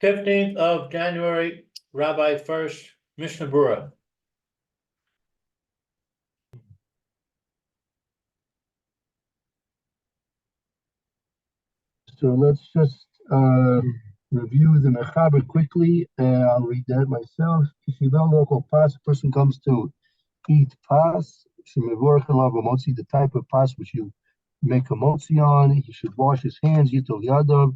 15th of January, Rabbi Furst, Mishna Berura. So let's just review the Mechaber quickly. I'll read that myself. A person comes to eat pas, the type of pas which you make a motzi on. He should wash his hands, yitol yadav,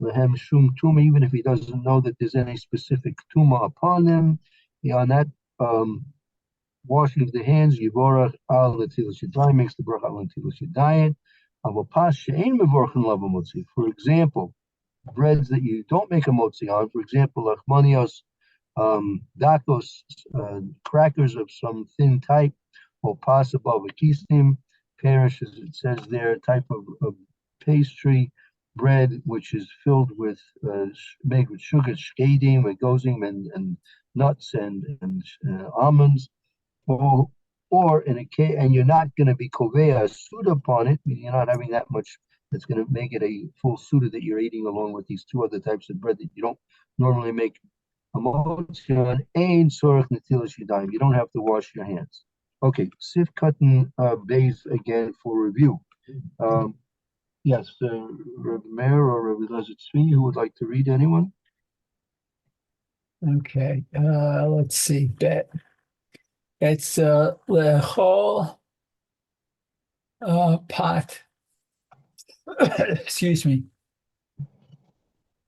lehem shum tuma, even if he doesn't know that there's any specific tuma upon them. On that washing of the hands, yivorach al netilas yadayim, makes the bracha al netilas yadayim. For example, breads that you don't make a motzi on, for example, lachmanios, dakos, crackers of some thin type, or pas above a kistim, perish, as it says there, type of pastry, bread which is filled with, made with sugar, shkedim, and gozim, and nuts and almonds, or in a case, and you're not going to be kovea a suda upon it, meaning you're not having that much that's going to make it a full suda that you're eating along with these two other types of bread that you don't normally make a motzi on. Ein sorach netilas yadayim. You don't have to wash your hands. Okay, sif cotton base again for review. Yes, Rabbi Meir or Rabbi Lezer Tzvi, who would like to read? Anyone? Okay, let's see. Bet. It's lechol pot. Excuse me.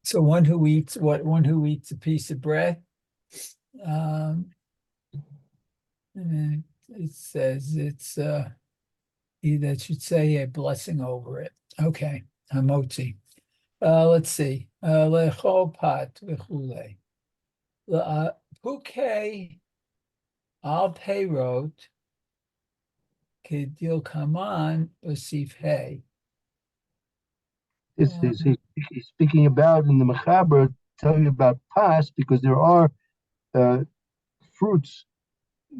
So one who eats a piece of bread. And it says it's that should say a blessing over it. Okay, hamotzi. Let's see. Lechol pot v'chulei. Puke al peirot kedil kaman osif hay. This is he's speaking about in the Mechaber, telling you about pas, because there are fruits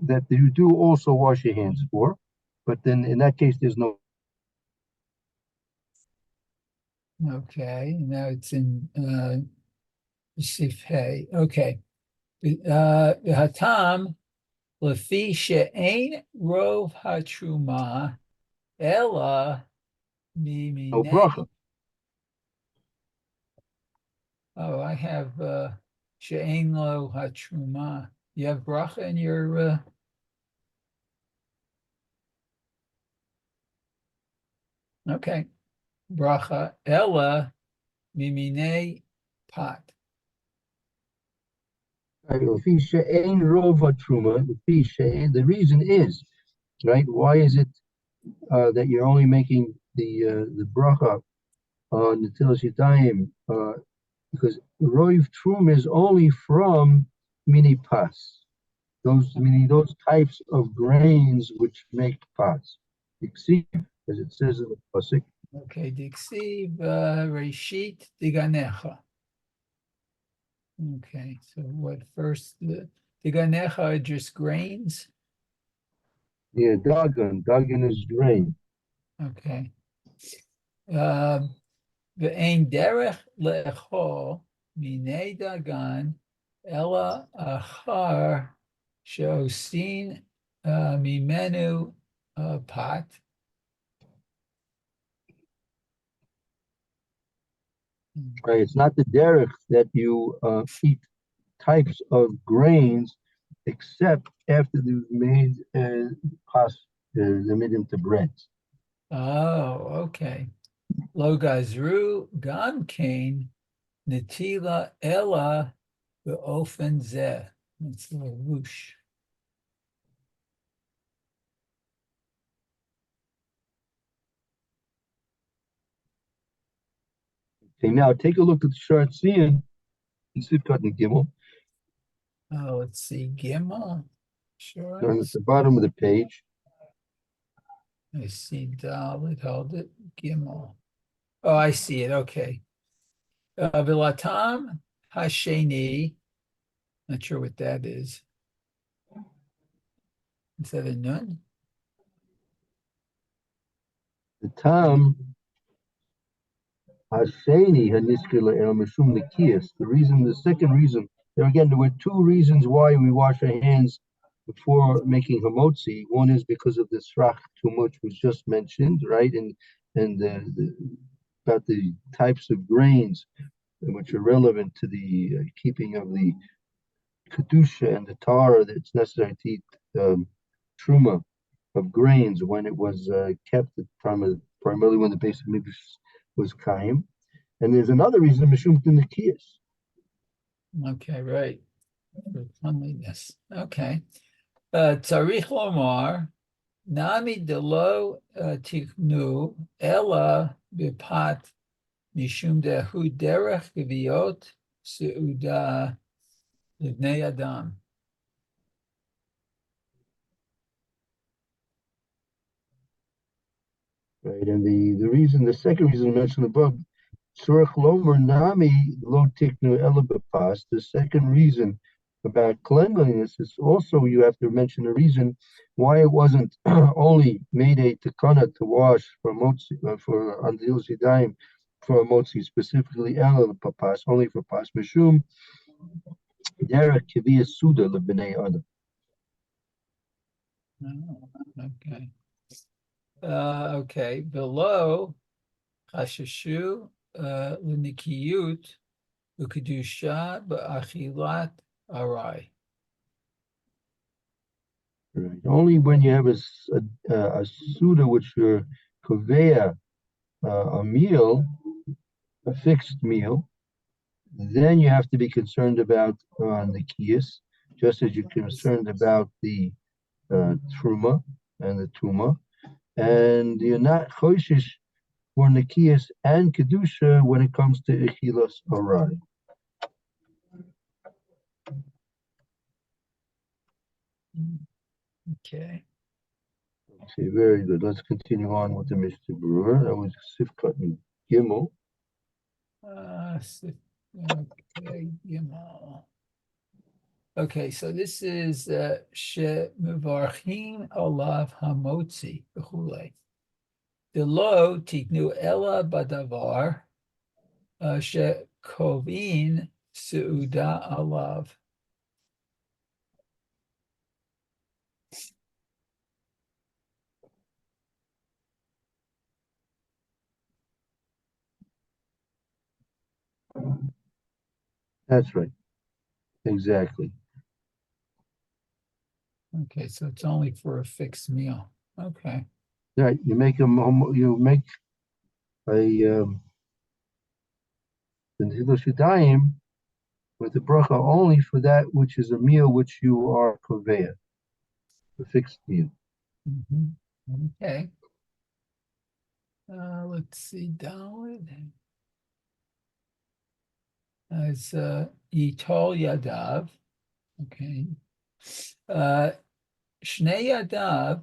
that you do also wash your hands for, but then in that case there's no. Okay, now it's in Sifhei. Okay. Hatam lefi she'ein rov hatruma ella No miminei. bracha. Oh, I have she'ein lo hatruma. You have bracha in your okay. Bracha ella miminei pot. The reason is, right? Why is it that you're only making the bracha on the netilas yadayim? Because roiv trum is only from mini pas. Meaning those types of grains which make pas. As it says in the pasuk. Okay, diksiv reshit diganecha. Okay, so what first? The diganecha are just grains. Yeah, dagan is grain. Okay. Ve'ein derech le'echol minei dagan ela achar she'osin mimenu pot. Right, it's not the derech that you eat types of grains, except after they've made pas, they're made into breads. Oh, okay. Lo gazru gam kain netila ela be'ofen zeh. That's the whoosh. Okay, now take a look at the Shar Tzion in Sifkat and Gimel. Oh, let's see. Gimel. Sure. Down at the bottom of the page. I see Dalit. Hold it. Gimel. Oh, I see it. Okay. Vilatam Hasheni. Not sure what that is. Is that a nun? The tam Hasheni haniskila el mishum nikiyas. The second reason, there were two reasons why we wash our hands before making hamotzi. One is because of the srach too much was just mentioned, right? And about the types of grains which are relevant to the keeping of the kedusha and the tara that's necessary to eat truma of grains when it was kept primarily when the basic mikdash was kaim. And there's another reason, mishum t'nikiyas. Okay, right. For cleanliness. Okay. Tzarich lomar, nami delo tiknu ella bipat mishum dehu derech geviot seuda livnei adam. Right, and the second reason mentioned above, tzorich lomer nami lo tiknu ela b'pas. The second reason about cleanliness is also you have to mention the reason why it wasn't only made a takana to wash for motzi for andil zidayim for motzi specifically ela b'pas only for pas mishum derech kiviyas suda lebnei adam. Oh, okay. Okay. Below chashashu l'nikiyut ukedusha ba'achilat arai. Right. Only when you have a suda which you're koveya a meal, a fixed meal, then you have to be concerned about the kiyas, just as you're concerned about the truma and the tuma, and you're not choishish for nikiyas and kedusha when it comes to ichilas arai. Okay. Okay, very good. Let's continue on with the Mishna Berura. That was Sifkat and Gimel. Okay, Gimel. Okay, so this is she mevarchin alav hamotzi b'chulei. Delo tiknu ela badavar she kovin seuda alav. That's right. Exactly. Okay, so it's only for a fixed meal. Okay. Right. You make a the Hiloshidayim with the bracha only for that which is a meal which you are koveya, a fixed meal. Okay. Let's see, Dalit. It's Yitol Yadav. Okay. Shnei Yadav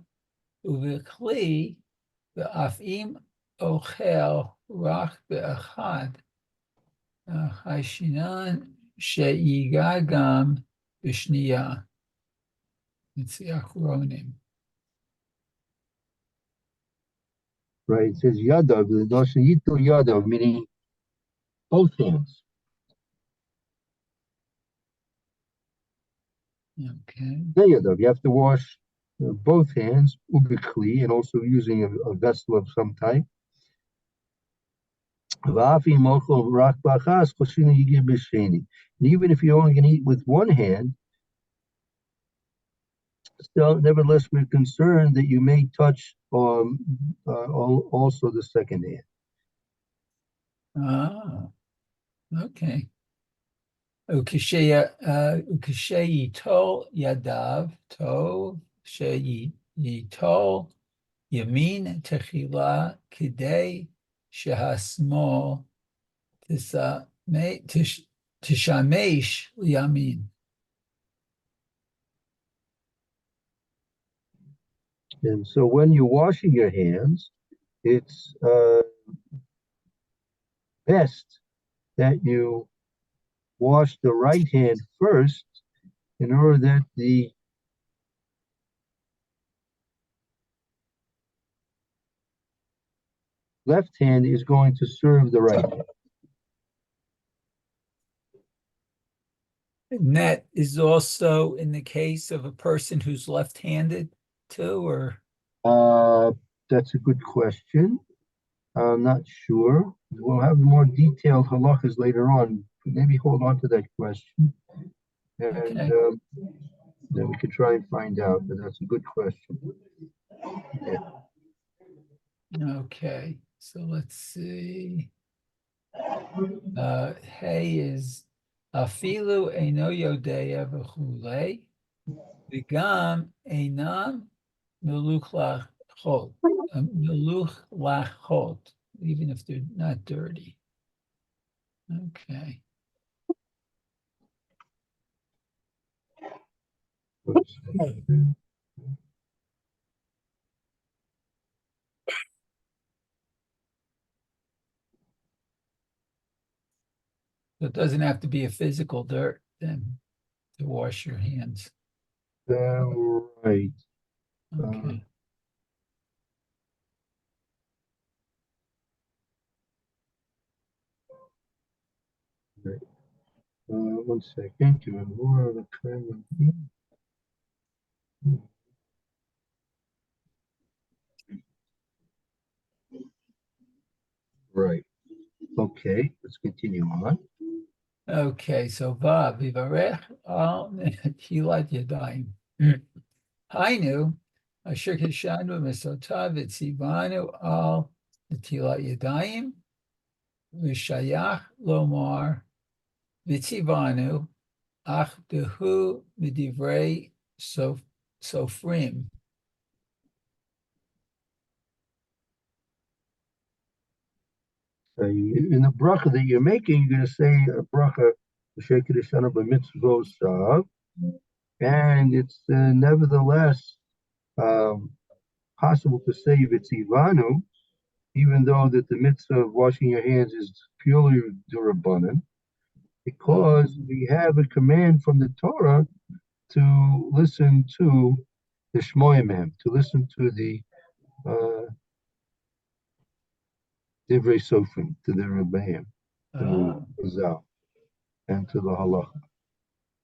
uvikli ve'afim ochel rach be'achad Hashinan she'iga gam b'shniya. It's the Achronim. Right. It says yadav, the notion yitol yadav, meaning both hands. Okay. Yadav, you have to wash both hands, ubikli, and also using a vessel of some type. And even if you're only going to eat with one hand, still, nevertheless, we're concerned that you may touch also the second hand. Ah, okay. Ukishayitol yadav tov shayitol yamin techila kidei shehasmol tishamesh yamin. And so when you're washing your hands, it's best that you wash the right hand first in order that the left hand is going to serve the right hand. And that is also in the case of a person who's left-handed too, or? That's a good question. I'm not sure. We'll have more detailed halachas later on. Maybe hold on to that question. And Okay. then we can try and find out, but that's a good question. Yeah. Okay, so let's see. Hey is afilu eino yodea v'chulei v'gam einam meluch lachot, meluch lachot, even if they're not dirty. Okay. So it doesn't have to be a physical dirt then to wash your hands. Right. Okay. Right. 1 second. Give me more of the camera. Right. Okay. Let's continue on. Okay, so Vav, Vivarech al Netilat Yadayim. Hainu, Asher Kishanu Misotav Etzivanu al Netilat Yadayim, Vishayach Lomar Vitzivanu Ach Dehu Midivrei Sofrim. In the bracha that you're making, you're going to say a bracha, and it's nevertheless possible to say Vitzivanu, even though that the mitzvah of washing your hands is purely durabanan, because we have a command from the Torah to listen to the Shmoyim, to listen to the Divrei Sofrim, to the Rebbeim, to the Zal, and to the Halacha.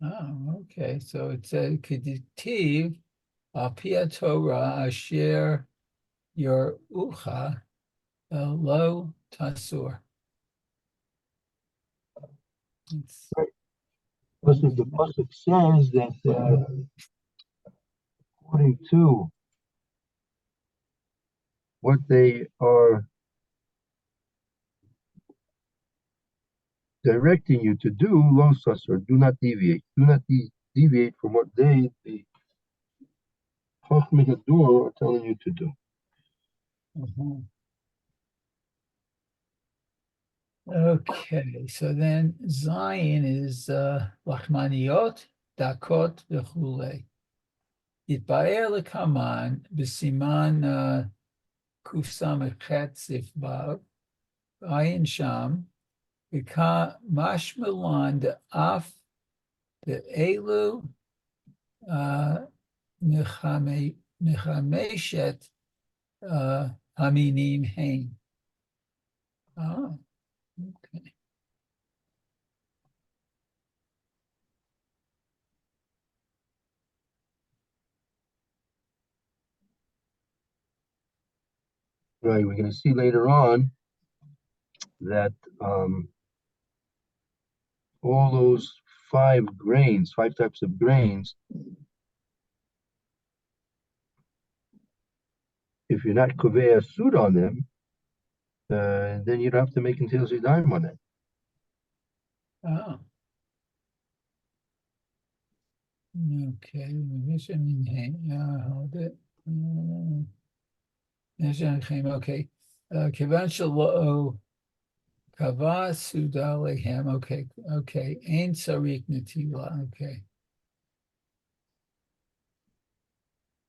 Oh, okay. So it said Keditiv Pia Torah Asher Your Ucha Lo Tasur. Because the pasuk says that according to what they are directing you to do, lo sasur, do not deviate. Do not deviate from what they, the Chochmei Hadur, are telling you to do. Okay, so then Zion is Lachmaniot, Dakot, V'chule. Yitbaer lekaman b'siman kufsam echet sif vav ayin sham v'ka mashmalan de af de elu nechameshet haminim hein. Oh, okay. Right, we're going to see later on that all those five types of grains, if you're not kovei asud on them, then you don't have to make until Zidayim on it. Oh. Okay, hold it. Okay. Kivan shelo kava suda lehem. Okay. Ein sarik natila. Okay.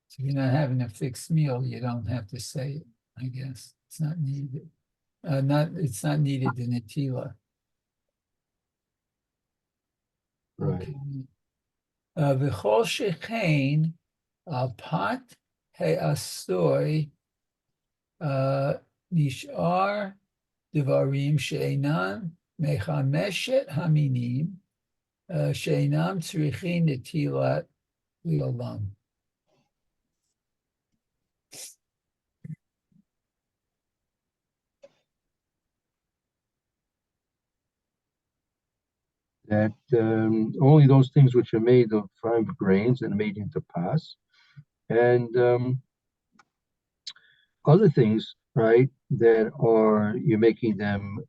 So if you're not having a fixed meal, you don't have to say it. I guess it's not needed. It's not needed in natila. Right. V'chol shechein al pat he'asoy nishar devarim she'enan mechameshet haminim she'enam tzrichin netilat liolam. That only those things which are made of 5 grains and made into pas, and other things, right, that are you're making them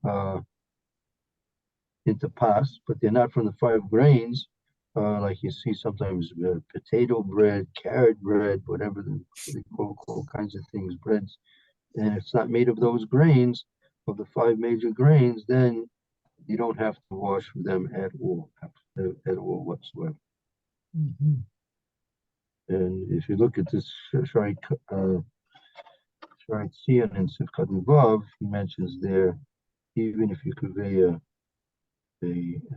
into pas, but they're not from the 5 grains. Like you see sometimes potato bread, carrot bread, whatever they call all kinds of things, breads, and it's not made of those grains, of the 5 major grains, then you don't have to wash them at all whatsoever. Mhm. And if you look at this Sharit Sion in Sivkat Vav, he mentions there, even if you convey a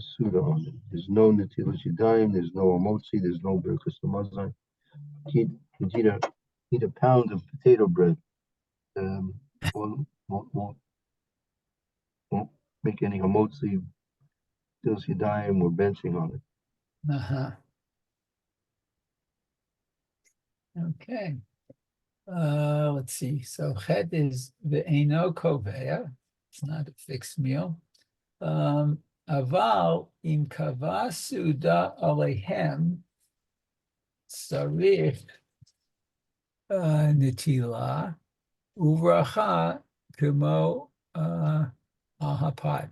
Suda on it, there's no Netilas Yadayim, there's no Amotzi, there's no Birkus Hamazon. You eat a pound of potato bread, won't, won't make any Hamotzi, Netilas Yadayim, or benching on it. Uh-huh. Okay. Let's see. So chet is the eno kovea. It's not a fixed meal. Aval im kava suda alehem sarich netila uvracha kumo ahapad.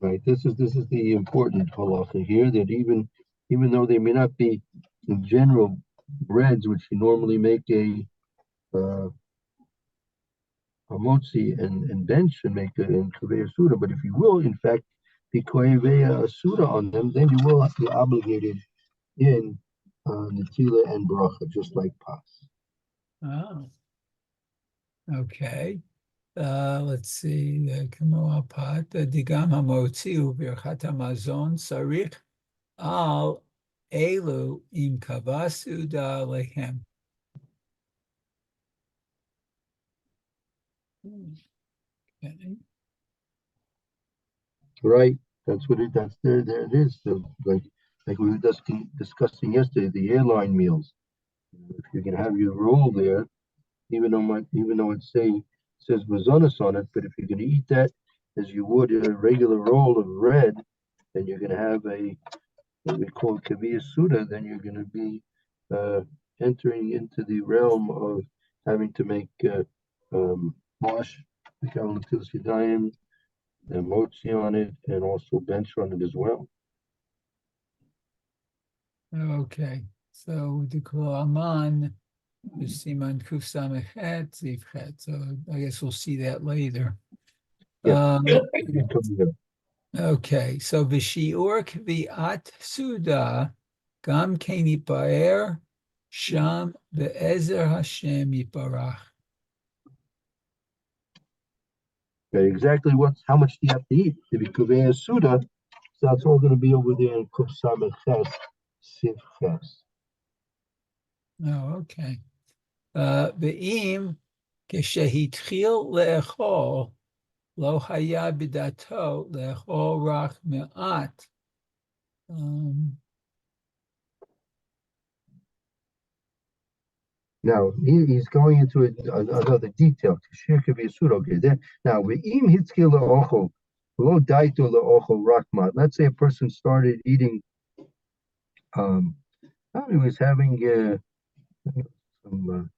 Right. This is the important halacha here, that even though they may not be in general breads which you normally make a motzi and bench and make in kaveh suda, but if you will in fact be kaveh suda on them, then you will be obligated in netila and bracha, just like pas. Oh, okay. Let's see. Kumo ahapad digam hamotzi uvirchat hamazon sarich al elu im kava suda alehem. Okay. Right. That's what it. That's there. It is. So like we were discussing yesterday, the airline meals. If you can have your roll there, even though it says mazonas on it, but if you're going to eat that as you would a regular roll of bread, then you're going to have what we call kaviyah suda. Then you're going to be entering into the realm of having to make wash the kalatilas yadayim and motzi on it, and also bench on it as well. Okay, so the Aman, the Siman Kuf Samechet, Zivchet. So I guess we'll see that later. Yeah. Okay, so Vishiur Kviat Suda, Gam Keni Baer, Sham Be'ezer Hashem Yiparach. Exactly how much do you have to eat to be kaveh suda? So that's all going to be over there in Kuf Samechet, Siv Ches. Oh, okay. Ve'im Keshehitchil Le'echol Lo Haya Bidato Le'echol Rach Me'at. Now he's going into another detail. Okay, then now ve'im hitzkil le'ochel lo daito le'ochel rakmat. Let's say a person started eating. He was having some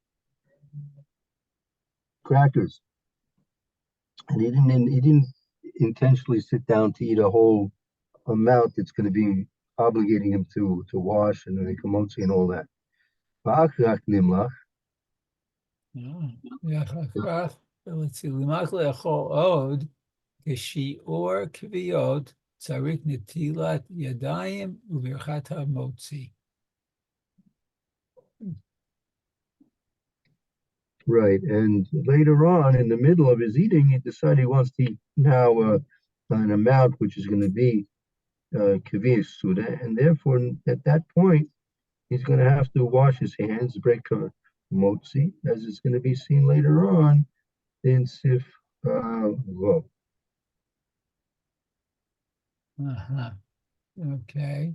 crackers, and he didn't intentionally sit down to eat a whole amount that's going to be obligating him to wash and then kamotzi and all that. Let's see. Limach le'echol od כשיעור כוויות צריך נטילת ידיים וברכת המוציא. Right, and later on, in the middle of his eating, he decided he wants to eat now an amount which is going to be kavir suda, and therefore at that point he's going to have to wash his hands, break motzi, as it's going to be seen later on in Sif Vav. Uh-huh. Okay.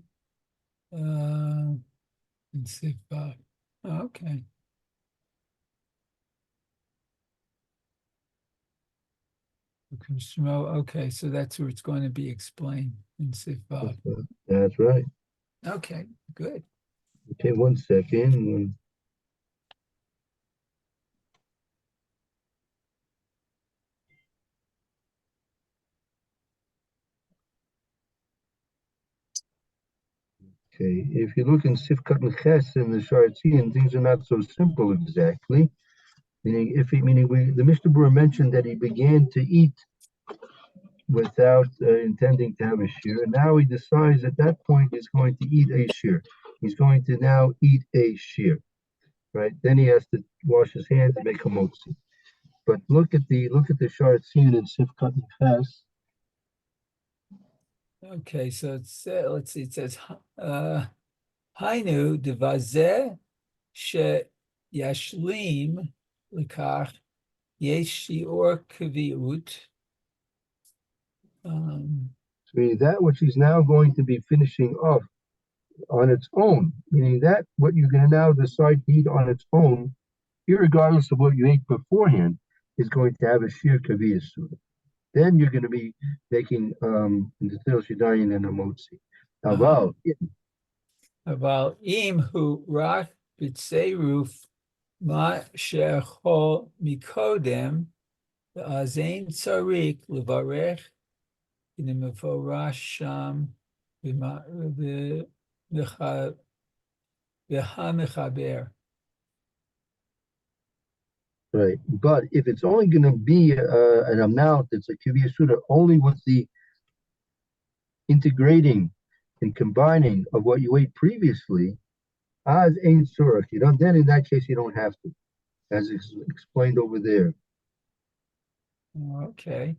Let's see if, okay. Okay, so that's where it's going to be explained in Sifat. That's right. Okay, good. Okay, 1 second. Okay, if you look in Sifkat and Ches in the Sharatzian, things are not so simple exactly. Meaning the Mishnah Berura mentioned that he began to eat without intending to have a shear. And now he decides at that point he's going to eat a shear. He's going to now eat a shear, right? Then he has to wash his hands and make a motzi. But look at the Sharatzian in Sifkat and Ches. Okay, so it's let's see, it says Hainu devazeh she yashlim lekach yesh shiur kviut. Meaning that which he's now going to be finishing off on its own, meaning that what you're going to now decide to eat on its own, irregardless of what you ate beforehand, is going to have a sheer kaviyas suda. Then you're going to be making the tel shidayin and a motzi. Aval im hu rak b'tzeiruf ma shechol mikodem azein tzarik levarech in the meforash sham v'hamechaber. Right, but if it's only going to be an amount that's a kaviyas suda only with the integrating and combining of what you ate previously, as ain't surah. You don't. Then in that case, you don't have to, as explained over there. Okay.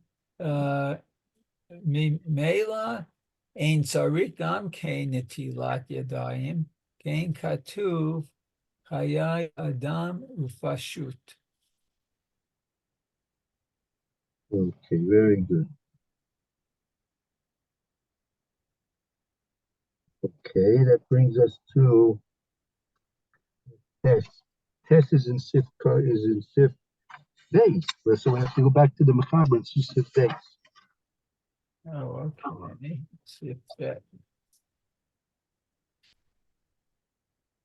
Mela ein tzarik gam kein netilat yadayim kein katuv chayai adam ufashut. Okay, very good. Okay, that brings us to test. Test is in Sif base. So we have to go back to the Mechaber and see Sif base. Oh, okay. Let's see if that.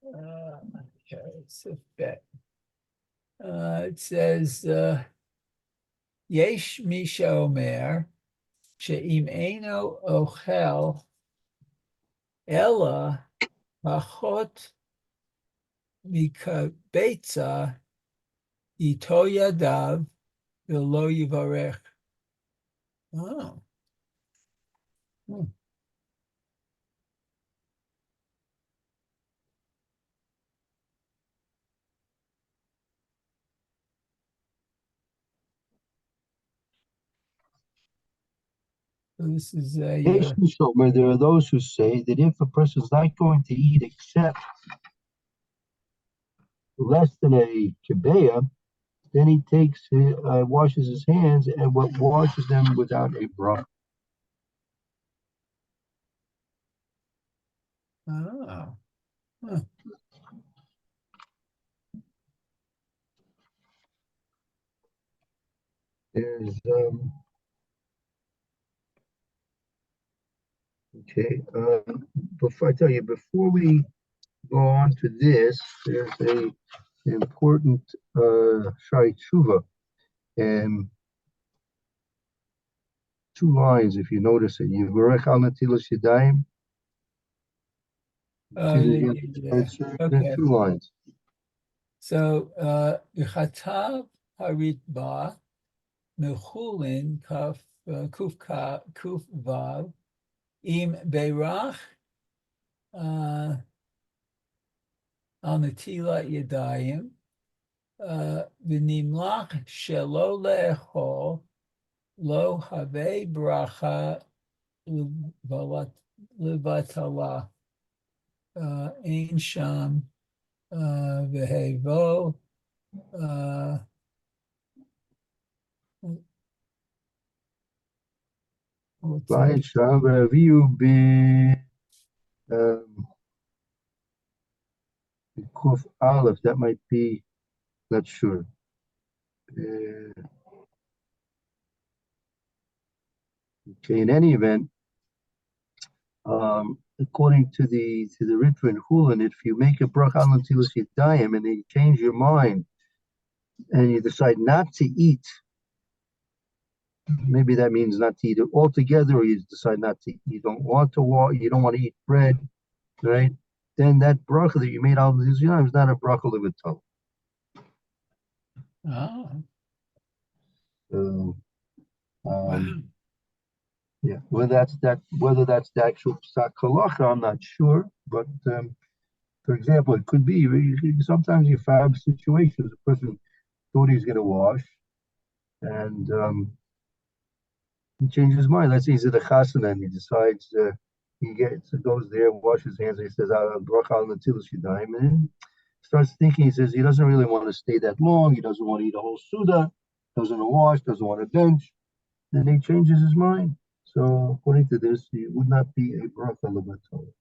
Okay, so that. It says, Yesh Misha Omer, She'im Eino Ochel, Ella Pachot Mikabetza, Ito Yadav, V'lo Yivarech. Oh. So this is a There are those who say that if a person is not going to eat except less than a kibeya, then he takes washes his hands and washes them without a bracha. oh. Huh. There's okay. Before I tell you, before we go on to this, there's an important shari tshuva, and 2 lines. If you notice it, Yivarech al natilas yadayim. Yeah. Okay. 2 lines. So, Chatav Haritba Mechulin Kuf Vav Im Beirach Al Natilat Yadayim V'nimlach Shelo Le'echol Lo Have Bracha Levatala Ein Sham Vehevo. What's Fine, that? Sham, review be Kuf Aleph, that might be, not sure. Okay, in any event, according to the Ritva and Hulin, if you make a bracha on Natilas Yadayim and then you change your mind and you decide not to eat, maybe that means not to eat it altogether, or you decide not to, you don't want to eat bread, right? Then that bracha that you made on Natilas Yadayim is not a bracha levatol. Oh, So, wow. yeah, whether that's the actual psak halacha, I'm not sure. But for example, it could be sometimes you have situations. A person thought he's going to wash, and he changes his mind. Let's say he's at a chasana and he decides goes there, washes his hands, and he says bracha al natilas yadayim, and starts thinking. He says he doesn't really want to stay that long. He doesn't want to eat a whole suda. Doesn't want to wash. Doesn't want to bench. Then he changes his mind. So according to this, it would not be a bracha levatol.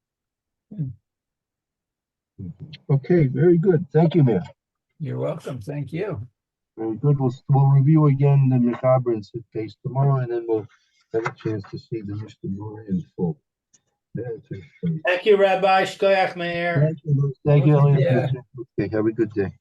Okay, very good. Thank you, Mayor. You're welcome. Thank you. Very good. We'll review again the Mechaber and case tomorrow, and then we'll have a chance to see the Mishna in full. Thank you, Rabbi. Shkoyach Meir. Thank you. Yeah. Okay, have a good day.